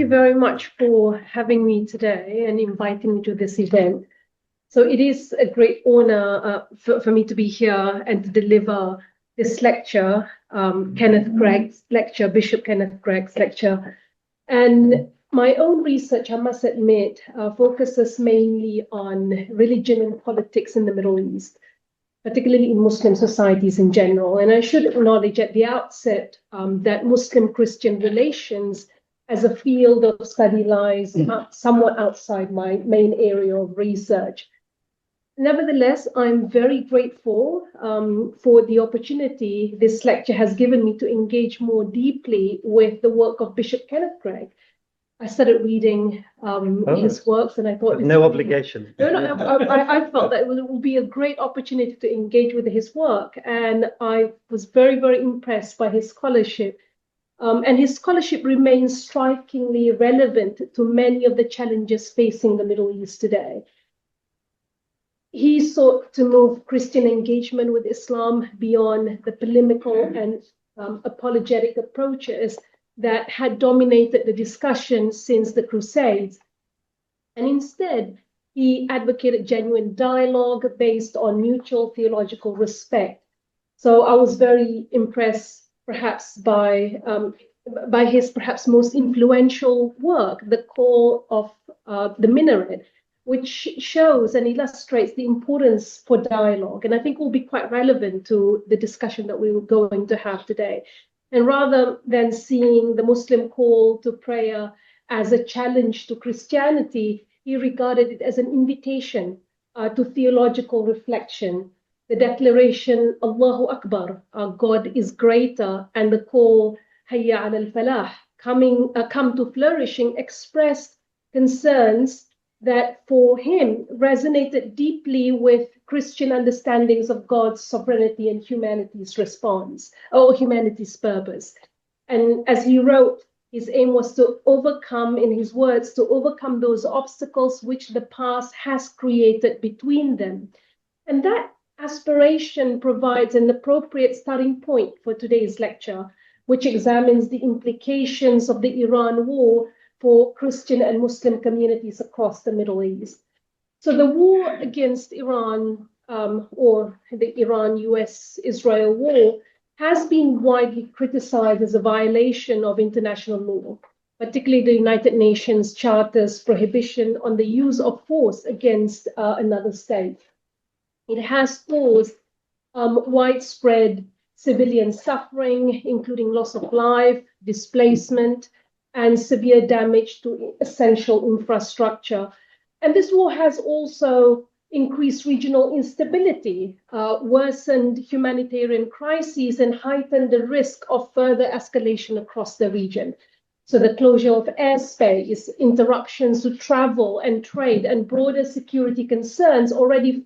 you very much for having me today and inviting me to this event. So it is a great honor for me to be here and to deliver this lecture, Kenneth Cragg's lecture, Bishop Kenneth Cragg's lecture. And my own research, I must admit, focuses mainly on religion and politics in the Middle East, particularly in Muslim societies in general. And I should acknowledge at the outset that Muslim-Christian relations as a field of study lies somewhat outside my main area of research. Nevertheless, I'm very grateful for the opportunity this lecture has given me to engage more deeply with the work of Bishop Kenneth Cragg. I started reading his works, and I thought no obligation. I felt that it would be a great opportunity to engage with his work, and I was very, very impressed by his scholarship. And his scholarship remains strikingly relevant to many of the challenges facing the Middle East today. He sought to move Christian engagement with Islam beyond the polemical and apologetic approaches that had dominated the discussion since the Crusades. And instead, he advocated genuine dialogue based on mutual theological respect. So I was very impressed, perhaps, by his perhaps most influential work, The Call of the Minaret, which shows and illustrates the importance for dialogue. And I think will be quite relevant to the discussion that we were going to have today. And rather than seeing the Muslim call to prayer as a challenge to Christianity, he regarded it as an invitation to theological reflection. The declaration, Allahu Akbar, God is greater, and the call, Hayya al-Falah, come to flourishing, expressed concerns that for him resonated deeply with Christian understandings of God's sovereignty and humanity's response, or humanity's purpose. And as he wrote, his aim was to overcome, in his words, to overcome those obstacles which the past has created between them. And that aspiration provides an appropriate starting point for today's lecture, which examines the implications of the Iran war for Christian and Muslim communities across the Middle East. So the war against Iran, or the Iran-US-Israel war, has been widely criticized as a violation of international law, particularly the United Nations Charter's prohibition on the use of force against another state. It has caused widespread civilian suffering, including loss of life, displacement, and severe damage to essential infrastructure. And this war has also increased regional instability, worsened humanitarian crises, and heightened the risk of further escalation across the region. So the closure of airspace, interruptions to travel and trade, and broader security concerns already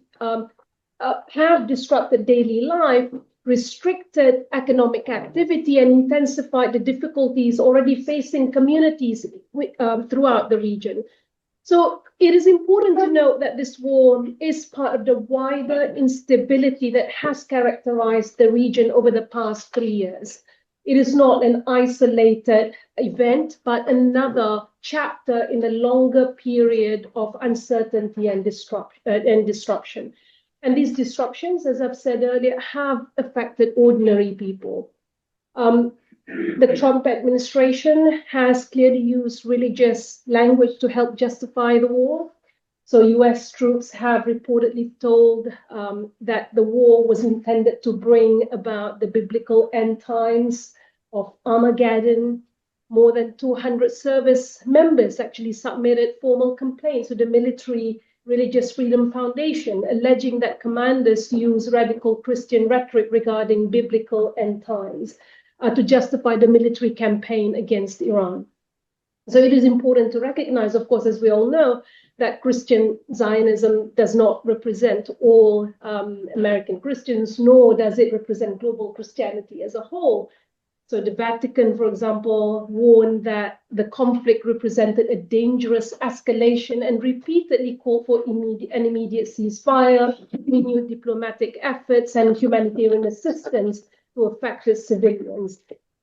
have disrupted daily life, restricted economic activity, and intensified the difficulties already facing communities throughout the region. So it is important to note that this war is part of the wider instability that has characterized the region over the past 3 years. It is not an isolated event, but another chapter in a longer period of uncertainty and disruption. And these disruptions, as I've said earlier, have affected ordinary people. The Trump administration has clearly used religious language to help justify the war. So US troops have reportedly told that the war was intended to bring about the biblical end times of Armageddon. More than 200 service members actually submitted formal complaints to the military Religious Freedom Foundation, alleging that commanders use radical Christian rhetoric regarding biblical end times to justify the military campaign against Iran. So it is important to recognize, of course, as we all know, that Christian Zionism does not represent all American Christians, nor does it represent global Christianity as a whole. So the Vatican, for example, warned that the conflict represented a dangerous escalation and repeatedly called for an immediate ceasefire, renewed diplomatic efforts, and humanitarian assistance to affected civilians.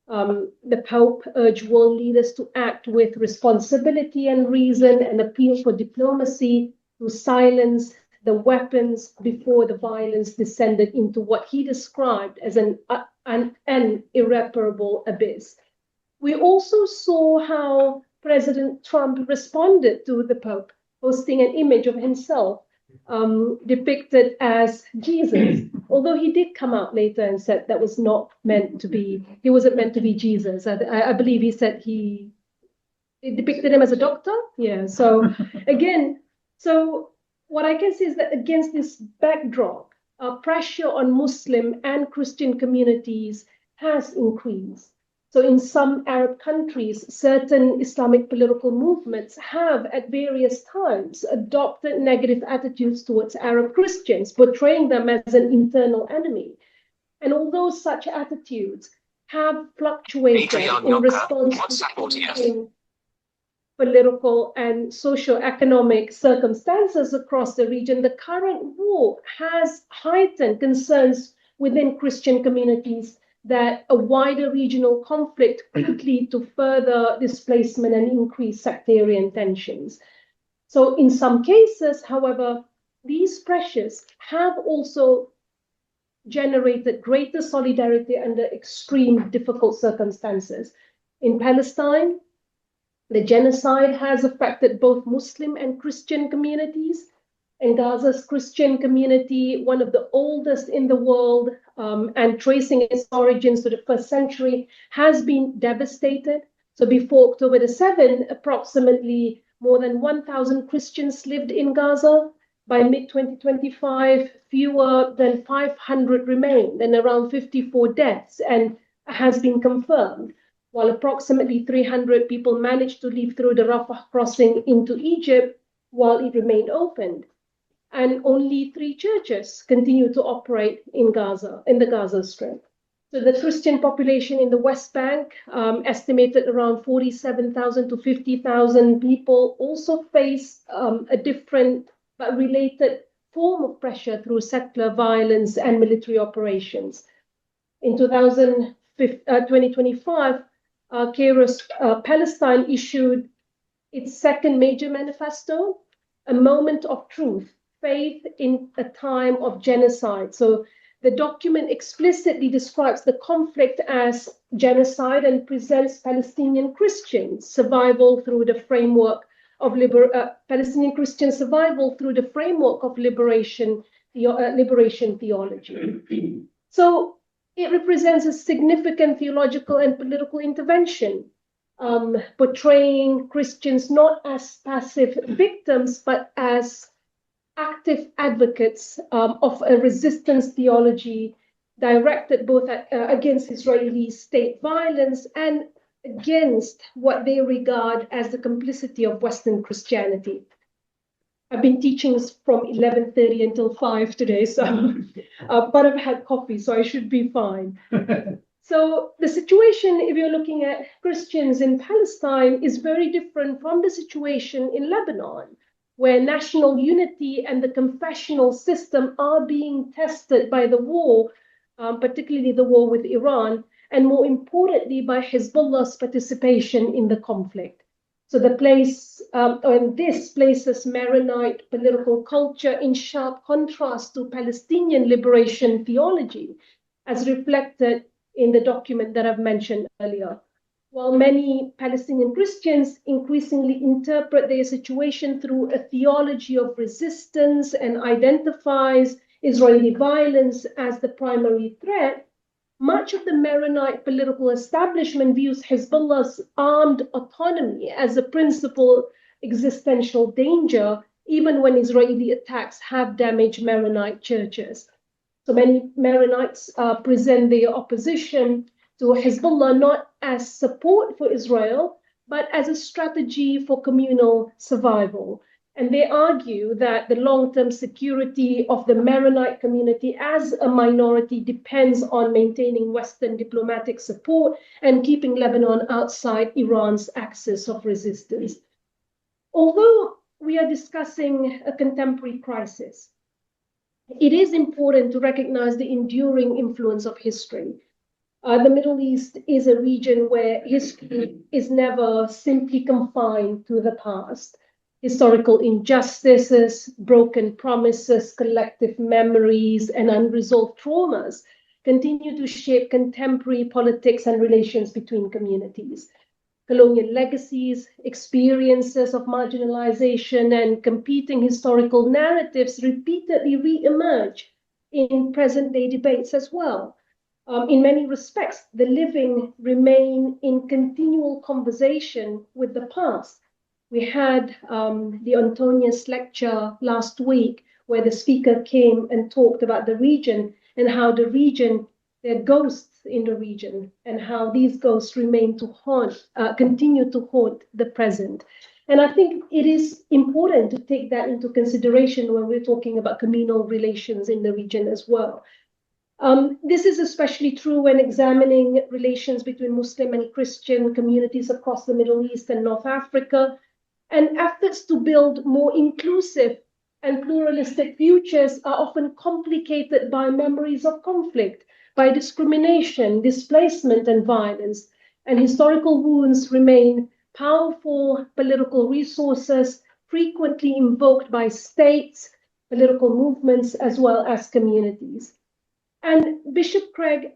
The Pope urged world leaders to act with responsibility and reason and appeal for diplomacy to silence the weapons before the violence descended into what he described as an irreparable abyss. We also saw how President Trump responded to the Pope, posting an image of himself depicted as Jesus, although he did come out later and said that was not meant to be, he wasn't meant to be Jesus. I believe he said he depicted him as a doctor. Yeah, so again, so what I can say is that against this backdrop, pressure on Muslim and Christian communities has increased. So in some Arab countries, certain Islamic political movements have at various times adopted negative attitudes towards Arab Christians, portraying them as an internal enemy. And although such attitudes have fluctuated in response to political and socio-economic circumstances across the region, the current war has heightened concerns within Christian communities that a wider regional conflict could lead to further displacement and increased sectarian tensions. So in some cases, however, these pressures have also generated greater solidarity under extreme difficult circumstances. In Palestine, the genocide has affected both Muslim and Christian communities. In Gaza's Christian community, one of the oldest in the world, and tracing its origins to the first century, has been devastated. So before October the 7th, approximately more than 1,000 Christians lived in Gaza. By mid-2025, fewer than 500 remained, and around 54 deaths, and has been confirmed, while approximately 300 people managed to leave through the Rafah crossing into Egypt while it remained open. And only 3 churches continue to operate in Gaza, in the Gaza Strip. So the Christian population in the West Bank, estimated around 47,000 to 50,000 people, also face a different but related form of pressure through secular violence and military operations. In 2025, Kairos Palestine issued its second major manifesto, A Moment of Truth, Faith in a Time of Genocide. So the document explicitly describes the conflict as genocide and presents Palestinian Christian survival through the framework of Palestinian Christian survival through the framework of liberation theology. So it represents a significant theological and political intervention, portraying Christians not as passive victims, but as active advocates of a resistance theology directed both against Israeli state violence and against what they regard as the complicity of Western Christianity. I've been teaching from 11:30 until 5 today, so but I've had coffee, so I should be fine. So the situation, if you're looking at Christians in Palestine, is very different from the situation in Lebanon, where national unity and the confessional system are being tested by the war, particularly the war with Iran, and more importantly, by Hezbollah's participation in the conflict. So this places Maronite political culture in sharp contrast to Palestinian liberation theology, as reflected in the document that I've mentioned earlier. While many Palestinian Christians increasingly interpret their situation through a theology of resistance and identifies Israeli violence as the primary threat, much of the Maronite political establishment views Hezbollah's armed autonomy as a principal existential danger, even when Israeli attacks have damaged Maronite churches. So many Maronites present their opposition to Hezbollah not as support for Israel, but as a strategy for communal survival. And they argue that the long-term security of the Maronite community as a minority depends on maintaining Western diplomatic support and keeping Lebanon outside Iran's axis of resistance. Although we are discussing a contemporary crisis, it is important to recognize the enduring influence of history. The Middle East is a region where history is never simply confined to the past. Historical injustices, broken promises, collective memories, and unresolved traumas continue to shape contemporary politics and relations between communities. Colonial legacies, experiences of marginalization, and competing historical narratives repeatedly re-emerge in present-day debates as well. In many respects, the living remain in continual conversation with the past. We had the Antonius lecture last week, where the speaker came and talked about the region and how the region, there are ghosts in the region, and how these ghosts remain to haunt, continue to haunt the present. And I think it is important to take that into consideration when we're talking about communal relations in the region as well. This is especially true when examining relations between Muslim and Christian communities across the Middle East and North Africa, and efforts to build more inclusive and pluralistic futures are often complicated by memories of conflict, by discrimination, displacement, and violence. And historical wounds remain powerful political resources, frequently invoked by states, political movements, as well as communities. And Bishop Cragg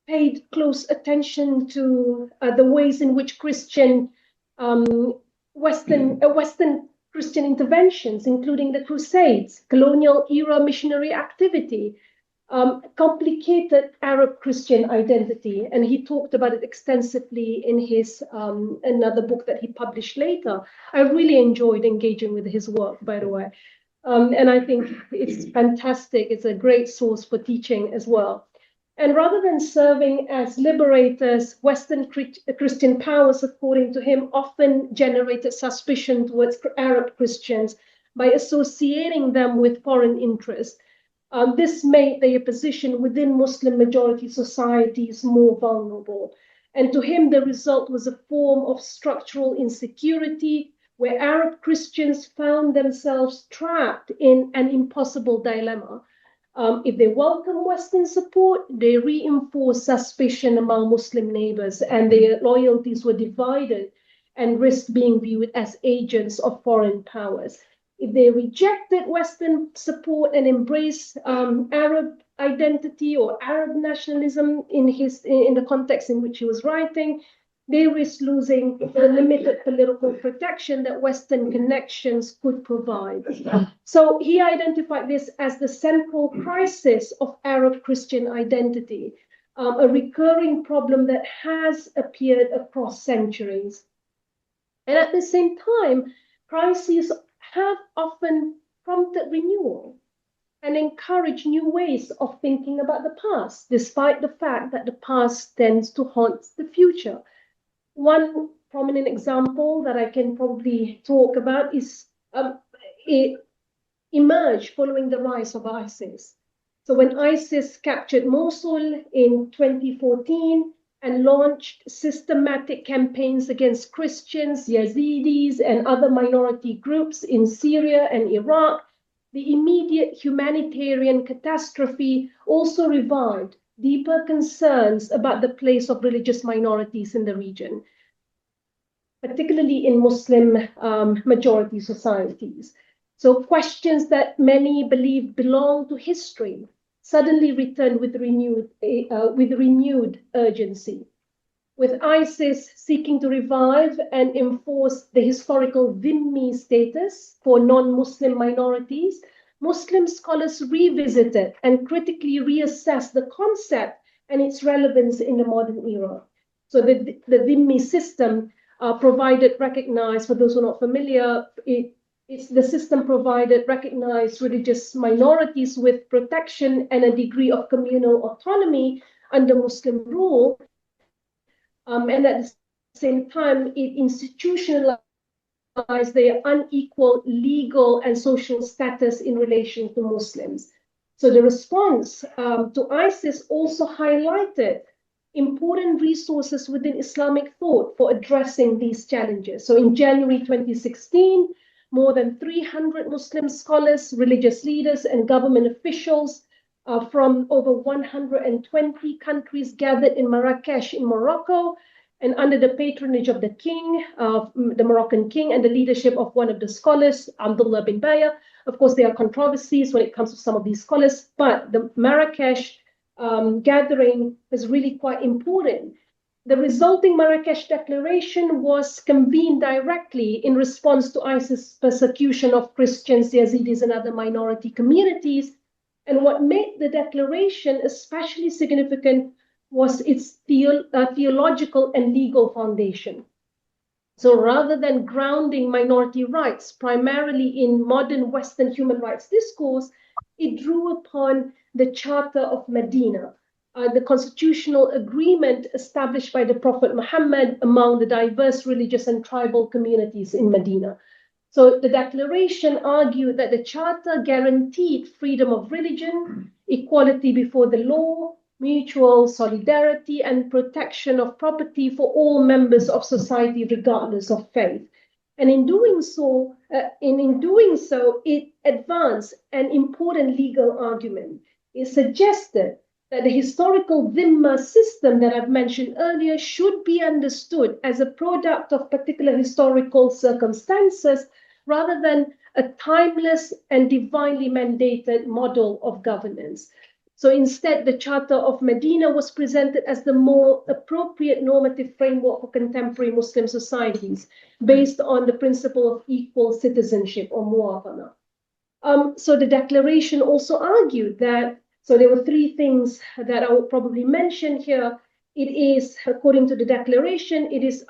paid close attention to the ways in which Western Christian interventions, including the Crusades, colonial era missionary activity, complicated Arab Christian identity. And he talked about it extensively in his another book that he published later. I really enjoyed engaging with his work, by the way. And I think it's fantastic. It's a great source for teaching as well. And rather than serving as liberators, Western Christian powers, according to him, often generated suspicion towards Arab Christians by associating them with foreign interests. This made their position within Muslim majority societies more vulnerable. And to him, the result was a form of structural insecurity, where Arab Christians found themselves trapped in an impossible dilemma. If they welcome Western support, they reinforce suspicion among Muslim neighbors, and their loyalties were divided and risked being viewed as agents of foreign powers. If they rejected Western support and embraced Arab identity or Arab nationalism in the context in which he was writing, they risk losing the limited political protection that Western connections could provide. So he identified this as the central crisis of Arab Christian identity, a recurring problem that has appeared across centuries. And at the same time, crises have often prompted renewal and encouraged new ways of thinking about the past, despite the fact that the past tends to haunt the future. One prominent example that I can probably talk about is it emerged following the rise of ISIS. So when ISIS captured Mosul in 2014 and launched systematic campaigns against Christians, Yazidis, and other minority groups in Syria and Iraq, the immediate humanitarian catastrophe also revived deeper concerns about the place of religious minorities in the region, particularly in Muslim majority societies. So questions that many believe belong to history suddenly returned with renewed urgency. With ISIS seeking to revive and enforce the historical dhimmi status for non-Muslim minorities, Muslim scholars revisited and critically reassessed the concept and its relevance in the modern era. So the dhimmi system provided recognized, for those who are not familiar, the system provided recognized religious minorities with protection and a degree of communal autonomy under Muslim rule. And at the same time, it institutionalized their unequal legal and social status in relation to Muslims. So the response to ISIS also highlighted important resources within Islamic thought for addressing these challenges. So in January 2016, more than 300 Muslim scholars, religious leaders, and government officials from over 120 countries gathered in Marrakesh in Morocco, and under the patronage of the king, the Moroccan king, and the leadership of one of the scholars, Abdullah bin Baya. Of course, there are controversies when it comes to some of these scholars, but the Marrakesh gathering is really quite important. The resulting Marrakesh Declaration was convened directly in response to ISIS persecution of Christians, Yazidis, and other minority communities. And what made the declaration especially significant was its theological and legal foundation. So rather than grounding minority rights primarily in modern Western human rights discourse, it drew upon the Charter of Medina, the constitutional agreement established by the Prophet Muhammad among the diverse religious and tribal communities in Medina. So the declaration argued that the Charter guaranteed freedom of religion, equality before the law, mutual solidarity, and protection of property for all members of society, regardless of faith. And in doing so, it advanced an important legal argument. It suggested that the historical Dhimma system that I've mentioned earlier should be understood as a product of particular historical circumstances rather than a timeless and divinely mandated model of governance. So instead, the Charter of Medina was presented as the more appropriate normative framework for contemporary Muslim societies based on the principle of equal citizenship or muwafana. So the declaration also argued that, so there were three things that I will probably mention here. It is, according to the declaration, it is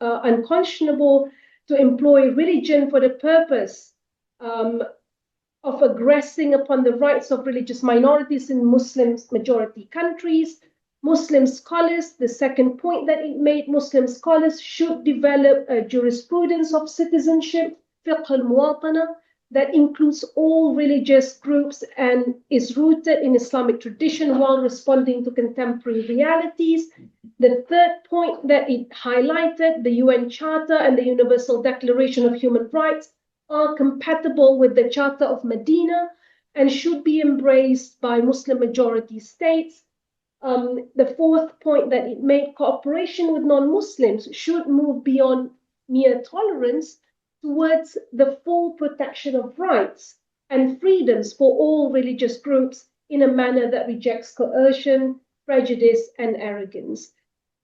unconscionable to employ religion for the purpose of aggressing upon the rights of religious minorities in Muslim majority countries. Muslim scholars, the second point that it made, Muslim scholars should develop a jurisprudence of citizenship, fiqh al-muwatana, that includes all religious groups and is rooted in Islamic tradition while responding to contemporary realities. The third point that it highlighted, the UN Charter and the Universal Declaration of Human Rights are compatible with the Charter of Medina and should be embraced by Muslim majority states. The fourth point that it made, cooperation with non-Muslims should move beyond mere tolerance towards the full protection of rights and freedoms for all religious groups in a manner that rejects coercion, prejudice, and arrogance.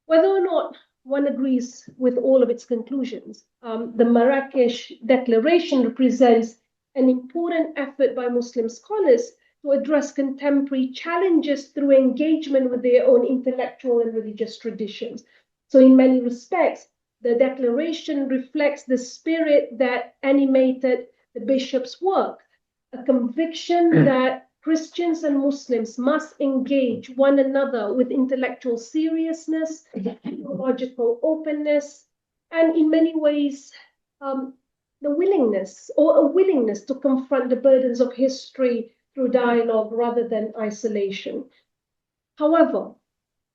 Whether or not one agrees with all of its conclusions, the Marrakesh Declaration represents an important effort by Muslim scholars to address contemporary challenges through engagement with their own intellectual and religious traditions. So in many respects, the declaration reflects the spirit that animated the bishop's work, a conviction that Christians and Muslims must engage one another with intellectual seriousness, theological openness, and in many ways, a willingness to confront the burdens of history through dialogue rather than isolation. However,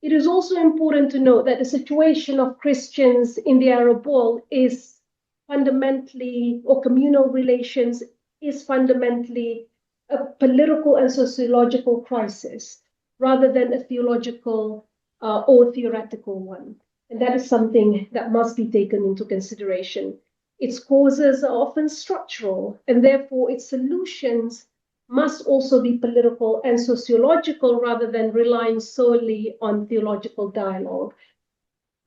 it is also important to note that the situation of Christians in the Arab world is fundamentally, or communal relations is fundamentally a political and sociological crisis rather than a theological or theoretical one. And that is something that must be taken into consideration. Its causes are often structural, and therefore its solutions must also be political and sociological rather than relying solely on theological dialogue.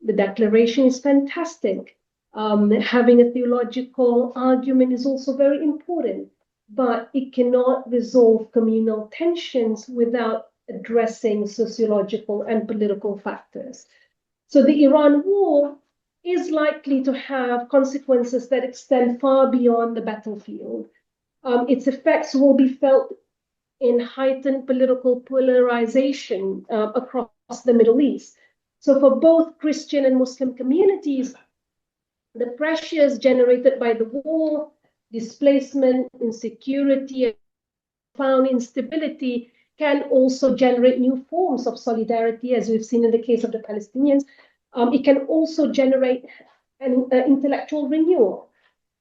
The declaration is fantastic. Having a theological argument is also very important, but it cannot resolve communal tensions without addressing sociological and political factors. So the Iran war is likely to have consequences that extend far beyond the battlefield. Its effects will be felt in heightened political polarization across the Middle East. So for both Christian and Muslim communities, the pressures generated by the war, displacement, insecurity, and profound instability can also generate new forms of solidarity, as we've seen in the case of the Palestinians. It can also generate an intellectual renewal.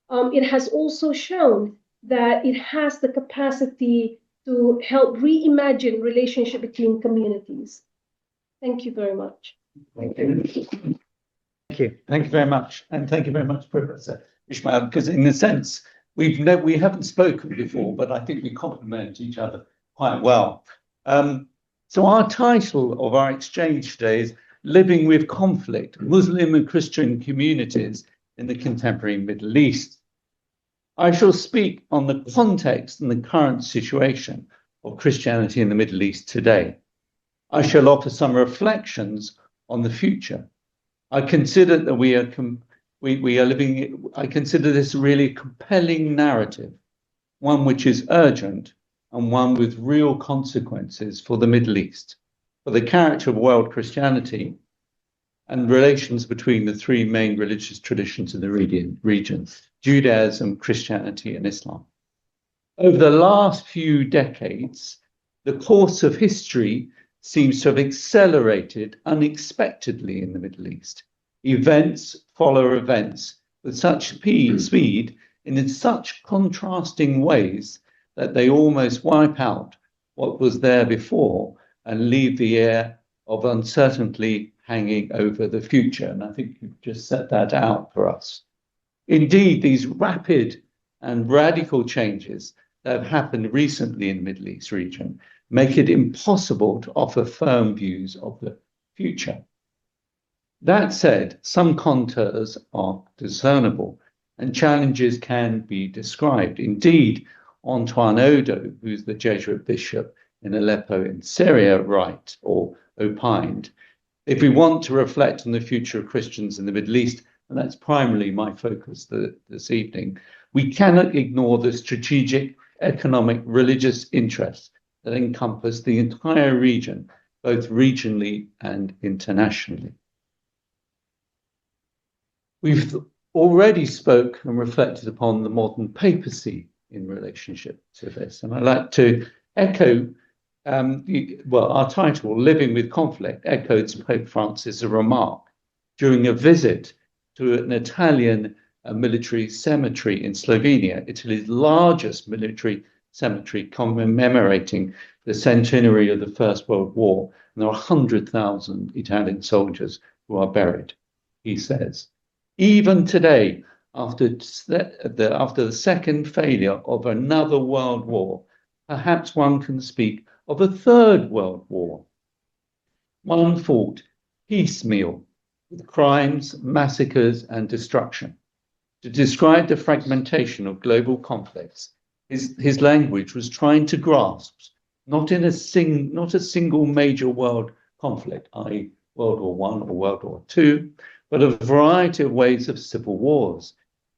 It has also shown that it has the capacity to help reimagine relationship between communities. Thank you very much. Thank you. Thank you. Thank you very much. And thank you very much, Professor Ismail, because in a sense, we haven't spoken before, but I think we complement each other quite well. So our title of our exchange today is Living with Conflict, Muslim and Christian Communities in the Contemporary Middle East. I shall speak on the context and the current situation of Christianity in the Middle East today. I shall offer some reflections on the future. I consider that we are living. I consider this really compelling narrative, one which is urgent and one with real consequences for the Middle East, for the character of world Christianity, and relations between the three main religious traditions in the region: Judaism, Christianity, and Islam. Over the last few decades, the course of history seems to have accelerated unexpectedly in the Middle East. Events follow events with such speed and in such contrasting ways that they almost wipe out what was there before and leave the air of uncertainty hanging over the future. And I think you've just set that out for us. Indeed, these rapid and radical changes that have happened recently in the Middle East region make it impossible to offer firm views of the future. That said, some contours are discernible and challenges can be described. Indeed, Antoine Odo, who's the Jesuit bishop in Aleppo in Syria, opined, if we want to reflect on the future of Christians in the Middle East, and that's primarily my focus this evening, we cannot ignore the strategic, economic, religious interests that encompass the entire region, both regionally and internationally. We've already spoke and reflected upon the modern papacy in relationship to this, and I'd like to echo our title, Living with Conflict, echoed Pope Francis' remark during a visit to an Italian military cemetery in Slovenia, Italy's largest military cemetery commemorating the centenary of the First World War. And there are 100,000 Italian soldiers who are buried. He says, even today, after the second failure of another world war, perhaps one can speak of a third world war. One fought piecemeal, with crimes, massacres, and destruction. To describe the fragmentation of global conflicts, his language was trying to grasp not a single major world conflict, i.e. World War I or World War II, but a variety of waves of civil wars,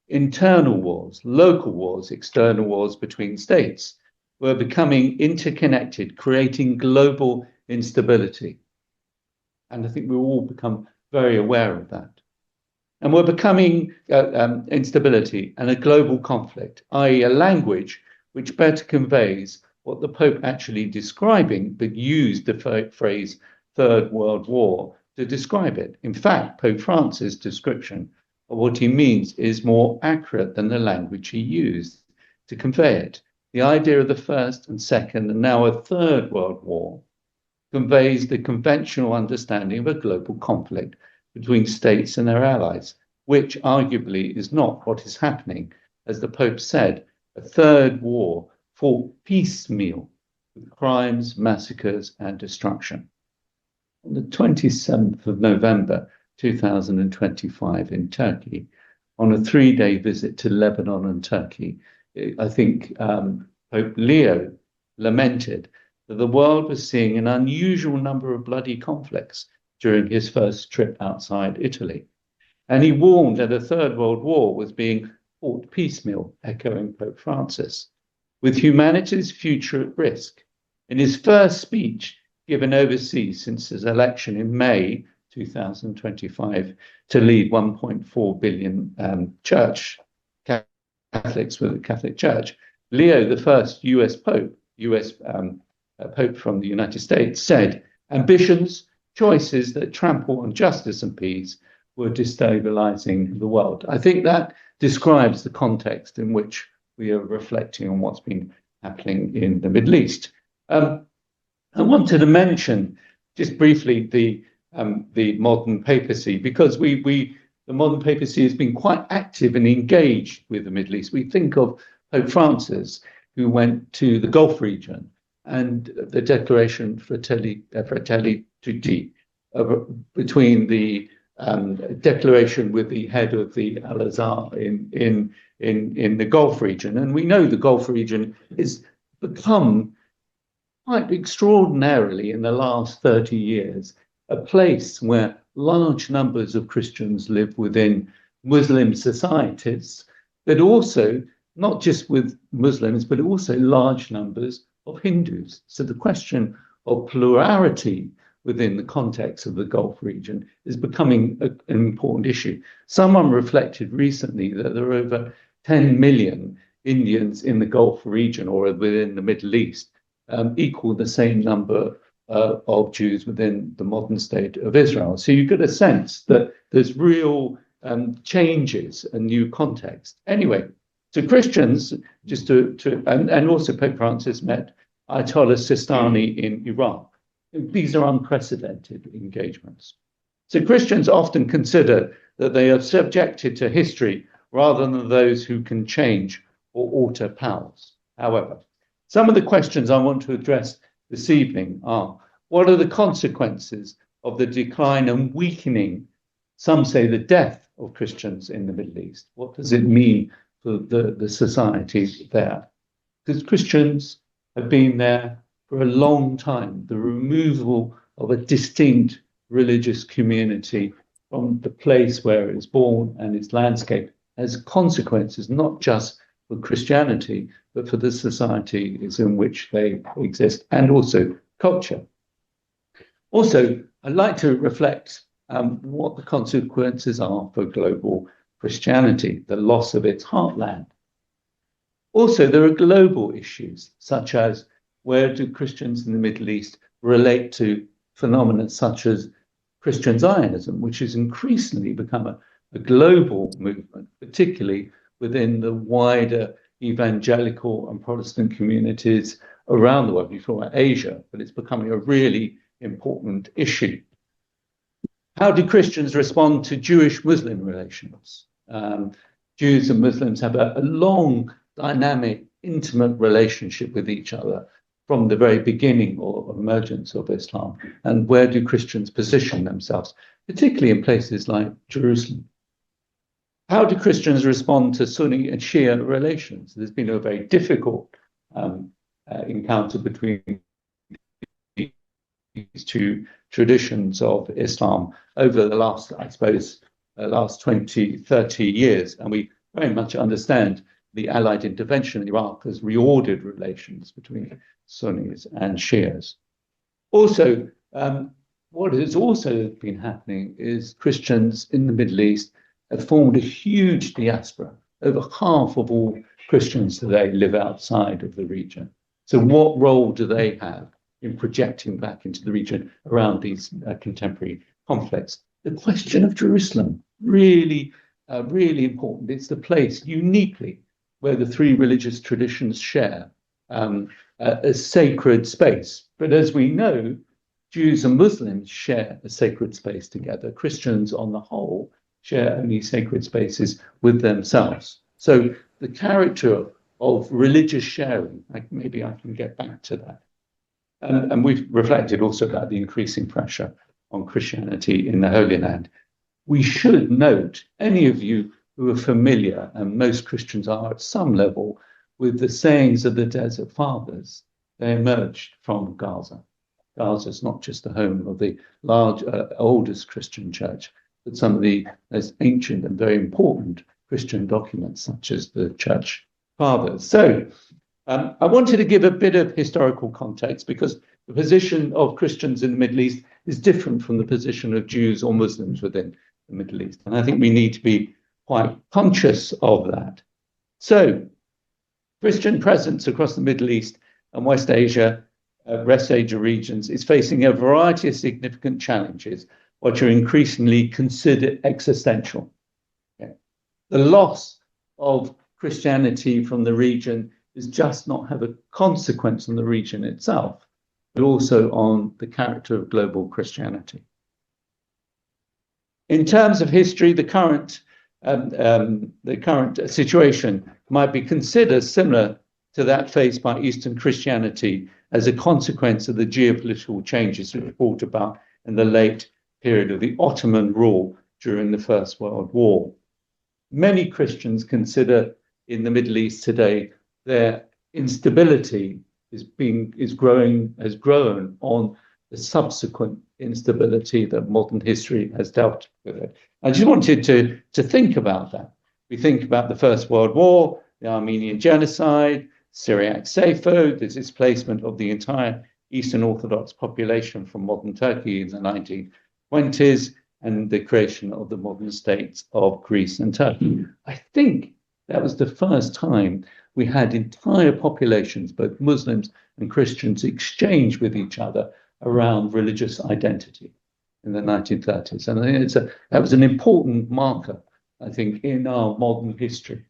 internal wars, local wars, external wars between states, were becoming interconnected, creating global instability. And I think we've all become very aware of that. And we're becoming instability and a global conflict, i.e. a language which better conveys what the Pope actually describing, but used the phrase Third World War to describe it. In fact, Pope Francis' description of what he means is more accurate than the language he used to convey it. The idea of the First and Second and now a Third World War conveys the conventional understanding of a global conflict between states and their allies, which arguably is not what is happening. As the Pope said, a third war fought piecemeal with crimes, massacres, and destruction. On the 27th of November 2025 in Turkey, on a 3-day visit to Lebanon and Turkey, I think Pope Leo lamented that the world was seeing an unusual number of bloody conflicts during his first trip outside Italy. And he warned that a third world war was being fought piecemeal, echoing Pope Francis, with humanity's future at risk. In his first speech given overseas since his election in May 2025 to lead 1.4 billion Catholics with the Catholic Church, Leo, the first US Pope, Pope from the United States, said, ambitions, choices that trample on justice and peace were destabilizing the world. I think that describes the context in which we are reflecting on what's been happening in the Middle East. I wanted to mention just briefly the modern papacy, because the modern papacy has been quite active and engaged with the Middle East. We think of Pope Francis, who went to the Gulf region, and the declaration Fratelli Tutti, between the declaration with the head of the Al-Azhar in the Gulf region. And we know the Gulf region has become quite extraordinarily in the last 30 years a place where large numbers of Christians live within Muslim societies, but also not just with Muslims, but also large numbers of Hindus. So the question of plurality within the context of the Gulf region is becoming an important issue. Someone reflected recently that there are over 10 million Indians in the Gulf region or within the Middle East, equal the same number of Jews within the modern state of Israel. So you get a sense that there's real changes and new context. Anyway, so Christians, and also Pope Francis met Ayatollah Sistani in Iraq. These are unprecedented engagements. So Christians often consider that they are subjected to history rather than those who can change or alter powers. However, some of the questions I want to address this evening are: what are the consequences of the decline and weakening, some say the death, of Christians in the Middle East? What does it mean for the society there? Because Christians have been there for a long time. The removal of a distinct religious community from the place where it was born and its landscape has consequences, not just for Christianity, but for the societies in which they exist, and also culture. Also, I'd like to reflect what the consequences are for global Christianity, the loss of its heartland. Also, there are global issues, such as where do Christians in the Middle East relate to phenomena such as Christian Zionism, which has increasingly become a global movement, particularly within the wider evangelical and Protestant communities around the world. You talk about Asia, but it's becoming a really important issue. How do Christians respond to Jewish-Muslim relations? Jews and Muslims have a long, dynamic, intimate relationship with each other from the very beginning or emergence of Islam. And where do Christians position themselves, particularly in places like Jerusalem? How do Christians respond to Sunni and Shia relations? There's been a very difficult encounter between these two traditions of Islam over the last, I suppose, last 20, 30 years. And we very much understand the Allied intervention in Iraq has reordered relations between Sunnis and Shias. Also, what has also been happening is Christians in the Middle East have formed a huge diaspora. Over half of all Christians today live outside of the region. So what role do they have in projecting back into the region around these contemporary conflicts? The question of Jerusalem, really, really important. It's the place uniquely where the three religious traditions share a sacred space. But as we know, Jews and Muslims share a sacred space together. Christians, on the whole, share only sacred spaces with themselves. So the character of religious sharing, maybe I can get back to that. And we've reflected also about the increasing pressure on Christianity in the Holy Land. We should note, any of you who are familiar, and most Christians are at some level, with the sayings of the Desert Fathers, they emerged from Gaza. Gaza is not just the home of the large, oldest Christian church, but some of the most ancient and very important Christian documents, such as the Church Fathers. So I wanted to give a bit of historical context, because the position of Christians in the Middle East is different from the position of Jews or Muslims within the Middle East. And I think we need to be quite conscious of that. So Christian presence across the Middle East and West Asia, West Asia regions is facing a variety of significant challenges, which are increasingly considered existential. Okay. The loss of Christianity from the region is just not have a consequence on the region itself, but also on the character of global Christianity. In terms of history, the current situation might be considered similar to that faced by Eastern Christianity as a consequence of the geopolitical changes which brought about in the late period of the Ottoman rule during the First World War. Many Christians consider in the Middle East today their instability has grown on the subsequent instability that modern history has dealt with it. I just wanted to think about that. We think about the First World War, the Armenian genocide, Syriac Safo, the displacement of the entire Eastern Orthodox population from modern Turkey in the 1920s, and the creation of the modern states of Greece and Turkey. I think that was the first time we had entire populations, both Muslims and Christians, exchange with each other around religious identity in the 1930s. And I think that was an important marker, I think, in our modern history.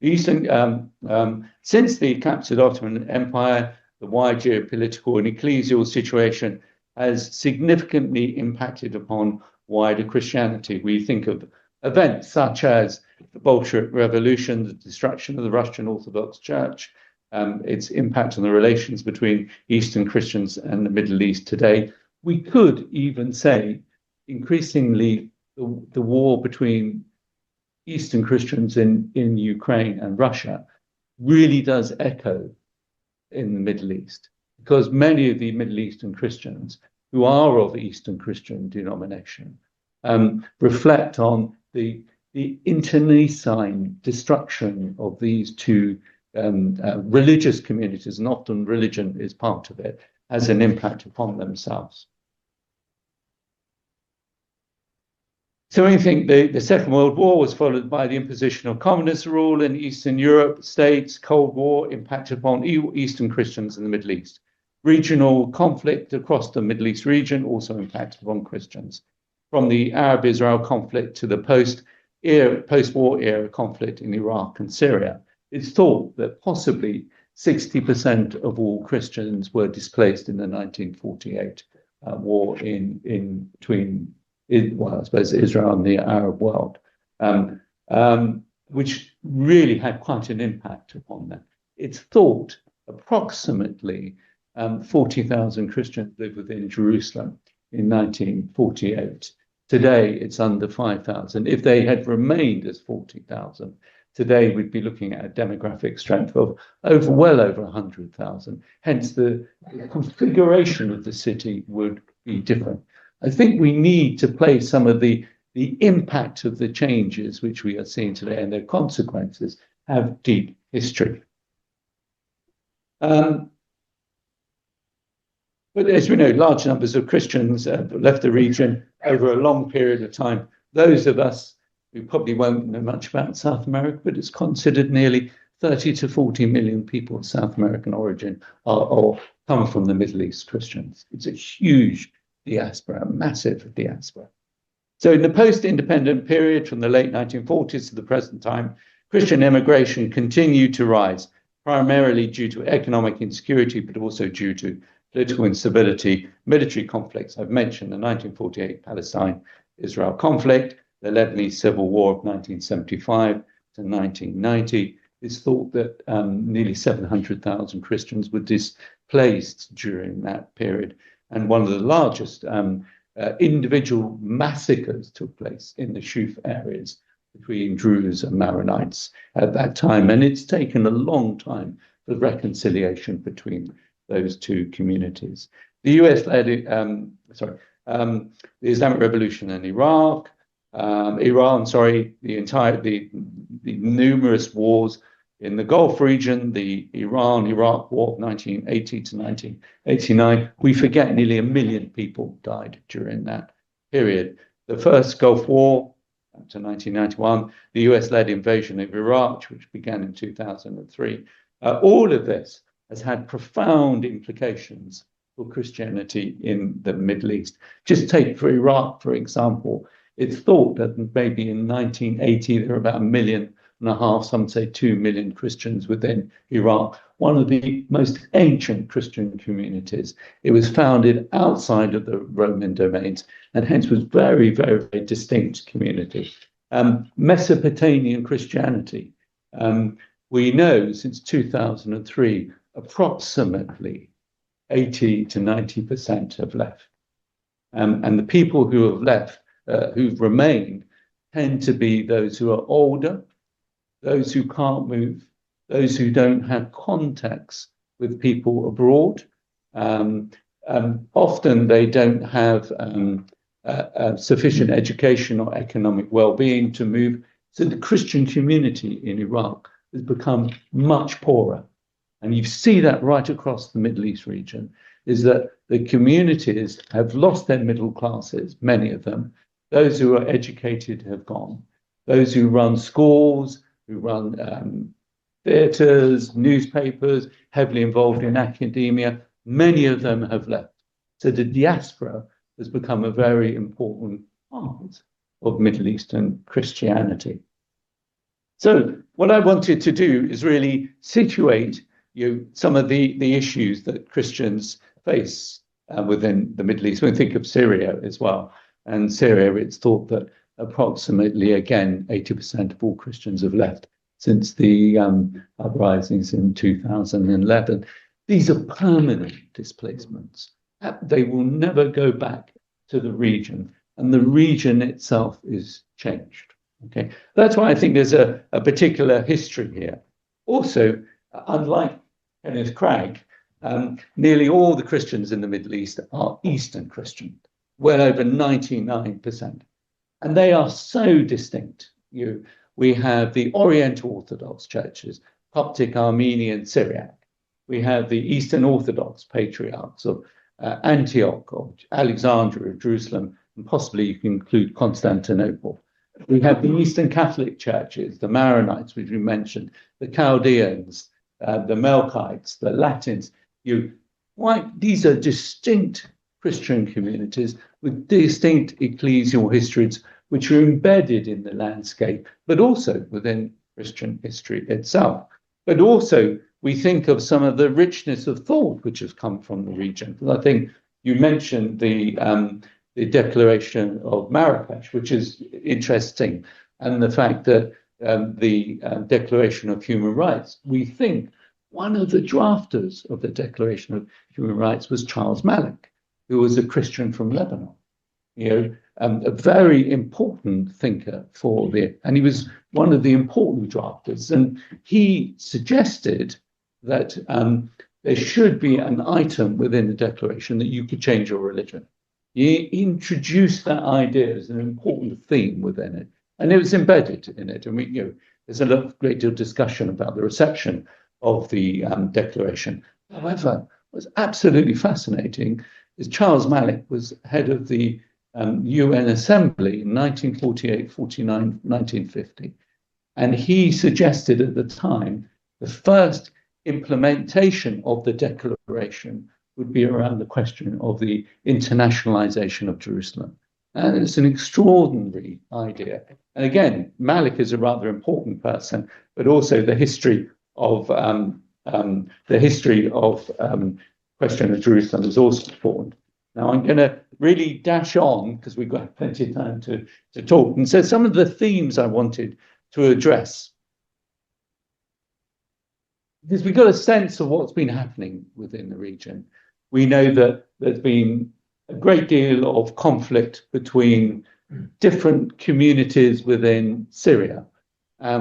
Since the collapse of the Ottoman Empire, the wide geopolitical and ecclesial situation has significantly impacted upon wider Christianity. We think of events such as the Bolshevik Revolution, the destruction of the Russian Orthodox Church, its impact on the relations between Eastern Christians and the Middle East today. We could even say, increasingly, the war between Eastern Christians in Ukraine and Russia really does echo in the Middle East, because many of the Middle Eastern Christians who are of Eastern Christian denomination reflect on the internecine destruction of these two religious communities, and often religion is part of it, has an impact upon themselves. So we think the Second World War was followed by the imposition of communist rule in Eastern Europe states. Cold War impacted upon Eastern Christians in the Middle East. Regional conflict across the Middle East region also impacted upon Christians. From the Arab-Israel conflict to the post-war era conflict in Iraq and Syria, it's thought that possibly 60% of all Christians were displaced in the 1948 war between I suppose Israel and the Arab world, which really had quite an impact upon them. It's thought approximately 40,000 Christians lived within Jerusalem in 1948. Today, it's under 5,000. If they had remained as 40,000, today we'd be looking at a demographic strength of well over 100,000. Hence, the configuration of the city would be different. I think we need to place some of the impact of the changes which we are seeing today and their consequences have deep history. But as we know, large numbers of Christians left the region over a long period of time. Those of us who probably won't know much about South America, but it's considered nearly 30 to 40 million people of South American origin or come from the Middle East Christians. It's a huge diaspora, a massive diaspora. So in the post-independent period from the late 1940s to the present time, Christian immigration continued to rise, primarily due to economic insecurity, but also due to political instability, military conflicts. I've mentioned the 1948 Palestine-Israel conflict, the Lebanese Civil War of 1975 to 1990. It's thought that nearly 700,000 Christians were displaced during that period. And one of the largest individual massacres took place in the Shuf areas between Druze and Maronites at that time. And it's taken a long time for reconciliation between those two communities. The US led, the Islamic Revolution in Iran, the numerous wars in the Gulf region, the Iran-Iraq War of 1980 to 1989, we forget nearly 1 million people died during that period. The first Gulf War, up to 1991, the US-led invasion of Iraq, which began in 2003. All of this has had profound implications for Christianity in the Middle East. Just take for Iraq, for example, it's thought that maybe in 1980 there were about 1 million 1.5, some say 2 million Christians within Iraq, one of the most ancient Christian communities. It was founded outside of the Roman domains and hence was very, very, very distinct community. Mesopotamian Christianity, we know since 2003, approximately 80 to 90% have left. And the people who have left, who've remained, tend to be those who are older, those who can't move, those who don't have contacts with people abroad. Often they don't have sufficient education or economic well-being to move. So the Christian community in Iraq has become much poorer. And you see that right across the Middle East region, is that the communities have lost their middle classes, many of them. Those who are educated have gone. Those who run schools, who run theatres, newspapers, heavily involved in academia, many of them have left. So the diaspora has become a very important part of Middle Eastern Christianity. So what I wanted to do is really situate some of the issues that Christians face within the Middle East. We think of Syria as well. And Syria, it's thought that approximately, again, 80% of all Christians have left since the uprisings in 2011. These are permanent displacements. They will never go back to the region, and the region itself is changed. Okay, that's why I think there's a particular history here. Also, unlike Kenneth Cragg, nearly all the Christians in the Middle East are Eastern Christian, well over 99%. And they are so distinct. We have the Oriental Orthodox churches, Coptic, Armenian, Syriac. We have the Eastern Orthodox patriarchs of Antioch, of Alexandria, Jerusalem, and possibly you can include Constantinople. We have the Eastern Catholic churches, the Maronites, which we mentioned, the Chaldeans, the Melkites, the Latins. These are distinct Christian communities with distinct ecclesial histories, which are embedded in the landscape, but also within Christian history itself. But also, we think of some of the richness of thought which has come from the region. I think you mentioned the Declaration of Marrakesh, which is interesting, and the fact that the Declaration of Human Rights, we think one of the drafters of the Declaration of Human Rights was Charles Malik, who was a Christian from Lebanon. A very important thinker and he was one of the important drafters. And he suggested that there should be an item within the declaration that you could change your religion. He introduced that idea as an important theme within it, and it was embedded in it. And there's a great deal of discussion about the reception of the declaration. However, what's absolutely fascinating is Charles Malik was head of the UN Assembly in 1948, 49, 1950. And he suggested at the time the first implementation of the declaration would be around the question of the internationalization of Jerusalem. And it's an extraordinary idea. And again, Malik is a rather important person, but also the history of question of Jerusalem is also important. Now, I'm going to really dash on because we've got plenty of time to talk. And so some of the themes I wanted to address, because we've got a sense of what's been happening within the region. We know that there's been a great deal of conflict between different communities within Syria,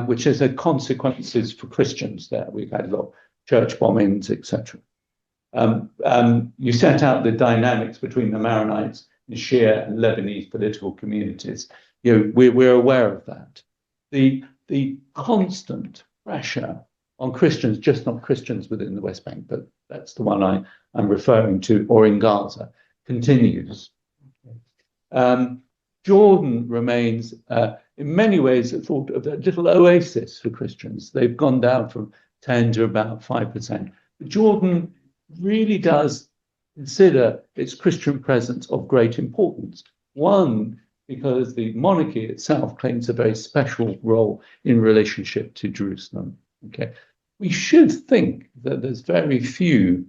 which has had consequences for Christians there. We've had a lot of church bombings, etc. You set out the dynamics between the Maronites and Shia and Lebanese political communities. We're aware of that. The constant pressure on Christians, just not Christians within the West Bank, but that's the one I'm referring to, or in Gaza, continues. Jordan remains, in many ways, a sort of a little oasis for Christians. They've gone down from 10 to about 5%. But Jordan really does consider its Christian presence of great importance. One, because the monarchy itself claims a very special role in relationship to Jerusalem. Okay, we should think that there's very few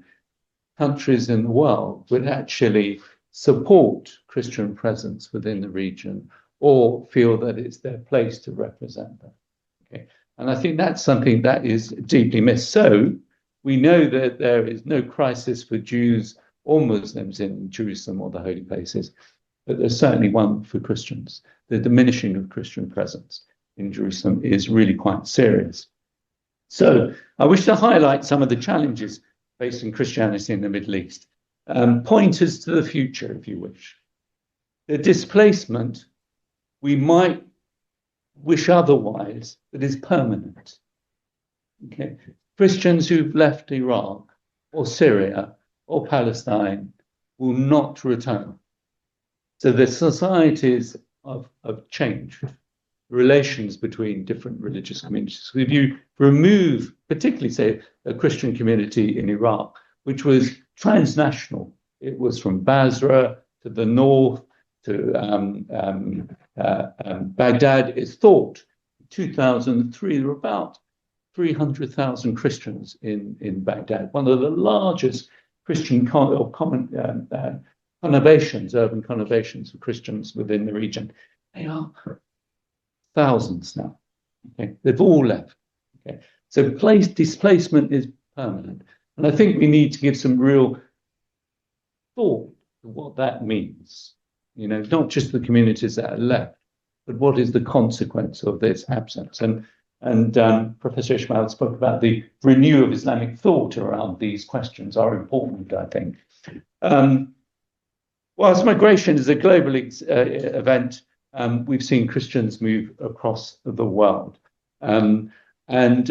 countries in the world would actually support Christian presence within the region or feel that it's their place to represent them. Okay, and I think that's something that is deeply missed. So we know that there is no crisis for Jews or Muslims in Jerusalem or the holy places, but there's certainly one for Christians. The diminishing of Christian presence in Jerusalem is really quite serious. So I wish to highlight some of the challenges facing Christianity in the Middle East. Pointers to the future, if you wish. The displacement, we might wish otherwise, but is permanent. Okay. Christians who've left Iraq or Syria or Palestine will not return. So the societies have changed, relations between different religious communities. If you remove, particularly, say, a Christian community in Iraq, which was transnational, it was from Basra to the north to Baghdad. It's thought in 2003 there were about 300,000 Christians in Baghdad, one of the largest Christian urban conurbations of Christians within the region. They are thousands now. Okay, they've all left. Okay, so displacement is permanent, and I think we need to give some real thought to what that means. You know, not just the communities that are left, but what is the consequence of this absence? And Professor Ismail spoke about the renewal of Islamic thought around these questions are important, I think. Whilst migration is a global event, we've seen Christians move across the world. And I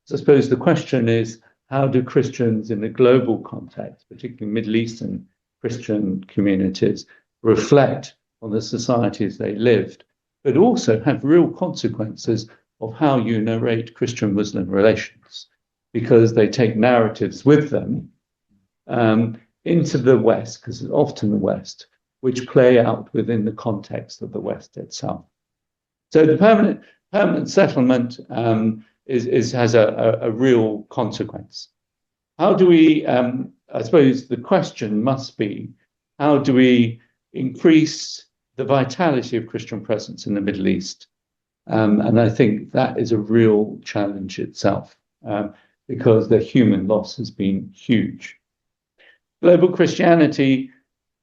suppose the question is, how do Christians in the global context, particularly Middle Eastern Christian communities, reflect on the societies they lived, but also have real consequences of how you narrate Christian-Muslim relations, because they take narratives with them into the West, because it's often the West, which play out within the context of the West itself. So the permanent settlement has a real consequence. How do we, I suppose the question must be, how do we increase the vitality of Christian presence in the Middle East? And I think that is a real challenge itself, because the human loss has been huge. Global Christianity,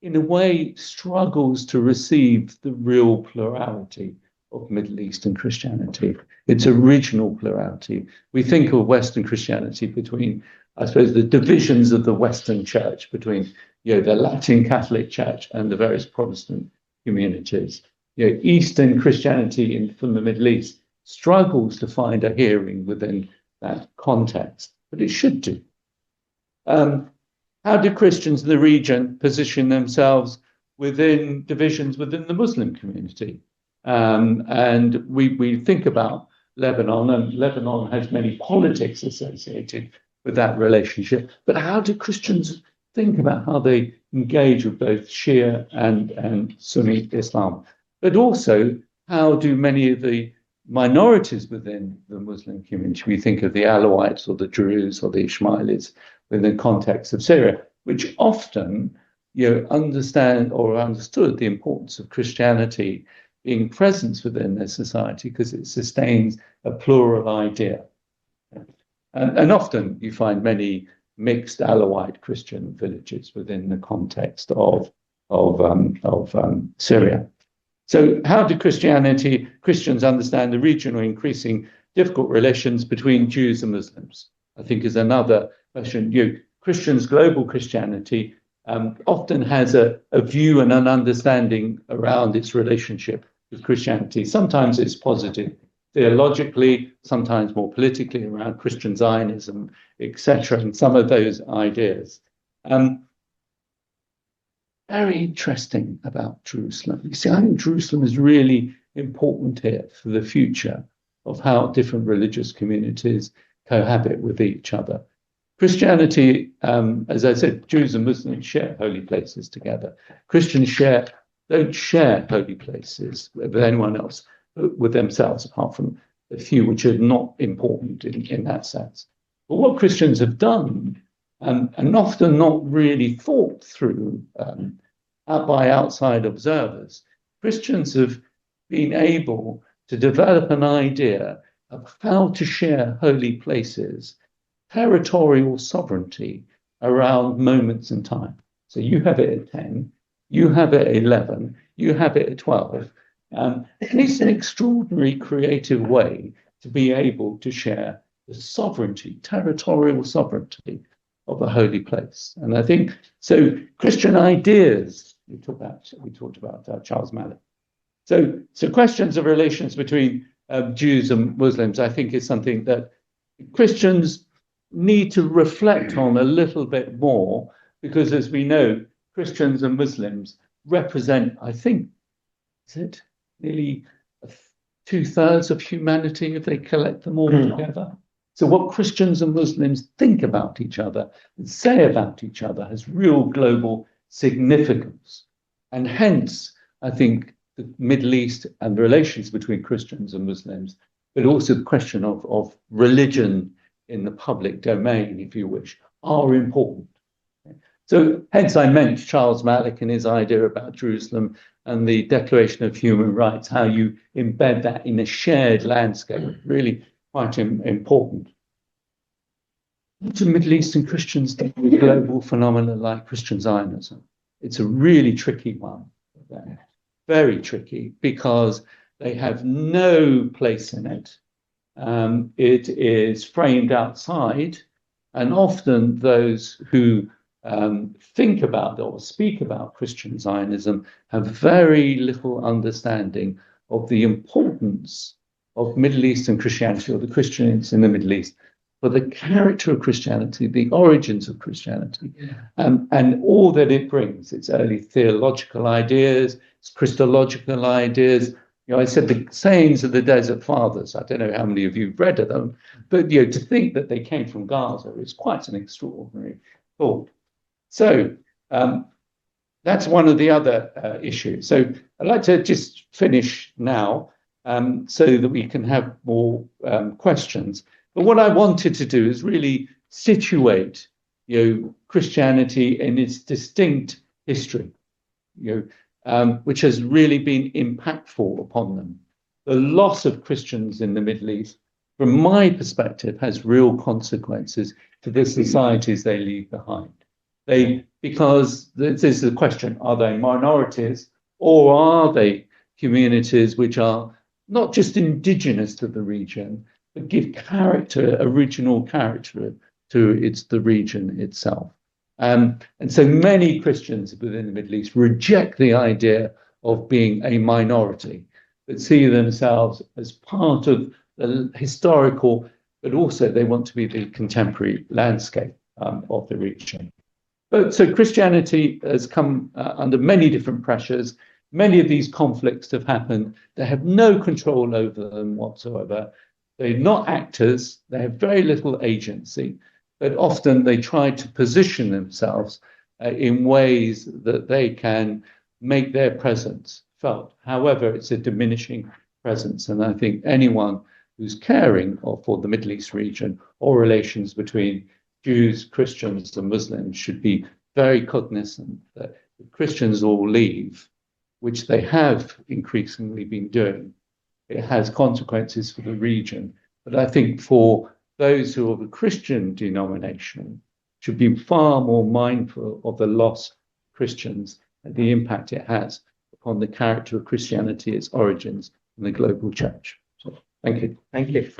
in a way, struggles to receive the real plurality of Middle Eastern Christianity, its original plurality. We think of Western Christianity between, I suppose, the divisions of the Western Church, between the Latin Catholic Church and the various Protestant communities. Eastern Christianity from the Middle East struggles to find a hearing within that context, but it should do. How do Christians in the region position themselves within divisions within the Muslim community? And we think about Lebanon, and Lebanon has many politics associated with that relationship. But how do Christians think about how they engage with both Shia and Sunni Islam? But also, how do many of the minorities within the Muslim community, we think of the Alawites or the Druze or the Ismailis within the context of Syria, which often understand or understood the importance of Christianity being present within their society because it sustains a plural idea. And often you find many mixed Alawite Christian villages within the context of Syria. So how do Christians understand the regional increasing difficult relations between Jews and Muslims? I think is another question. Christians, global Christianity, often has a view and an understanding around its relationship with Christianity. Sometimes it's positive theologically, sometimes more politically around Christian Zionism, etc., and some of those ideas. Very interesting about Jerusalem. You see, I think Jerusalem is really important here for the future of how different religious communities cohabit with each other. Christianity, as I said, Jews and Muslims share holy places together. Christians share don't share holy places with anyone else, with themselves, apart from a few which are not important in that sense. But what Christians have done, and often not really thought through by outside observers, Christians have been able to develop an idea of how to share holy places, territorial sovereignty around moments in time. So you have it at 10, you have it at 11, you have it at 12. And it's an extraordinary creative way to be able to share the sovereignty, territorial sovereignty of a holy place. And I think, so Christian ideas, we talked about Charles Malik. So questions of relations between Jews and Muslims, I think, is something that Christians need to reflect on a little bit more, because as we know, Christians and Muslims represent, I think, is it nearly 2/3 of humanity if they collect them all together? So what Christians and Muslims think about each other and say about each other has real global significance. And hence, I think the Middle East and the relations between Christians and Muslims, but also the question of religion in the public domain, if you wish, are important. So hence I meant Charles Malik and his idea about Jerusalem and the Declaration of Human Rights, how you embed that in a shared landscape, really quite important. What do Middle Eastern Christians do with global phenomena like Christian Zionism? It's a really tricky one, very tricky, because they have no place in it. It is framed outside, and often those who think about or speak about Christian Zionism have very little understanding of the importance of Middle Eastern Christianity, or the Christians in the Middle East, for the character of Christianity, the origins of Christianity, and all that it brings. Its early theological ideas, its Christological ideas. You know, I said the sayings of the Desert Fathers. I don't know how many of you have read of them, but to think that they came from Gaza is quite an extraordinary thought. So that's one of the other issues. So I'd like to just finish now so that we can have more questions. But what I wanted to do is really situate, Christianity in its distinct history, which has really been impactful upon them. The loss of Christians in the Middle East, from my perspective, has real consequences to the societies they leave behind. Because this is the question: are they minorities, or are they communities which are not just indigenous to the region, but give character, original character to the region itself? And so many Christians within the Middle East reject the idea of being a minority, but see themselves as part of the historical, but also they want to be the contemporary landscape of the region. But so Christianity has come under many different pressures. Many of these conflicts have happened. They have no control over them whatsoever. They're not actors. They have very little agency, but often they try to position themselves in ways that they can make their presence felt. However, it's a diminishing presence. And I think anyone who's caring for the Middle East region or relations between Jews, Christians, and Muslims should be very cognizant that if Christians all leave, which they have increasingly been doing, it has consequences for the region. But I think for those who are of a Christian denomination should be far more mindful of the lost Christians and the impact it has upon the character of Christianity, its origins, and the global church. So, thank you. Thank you.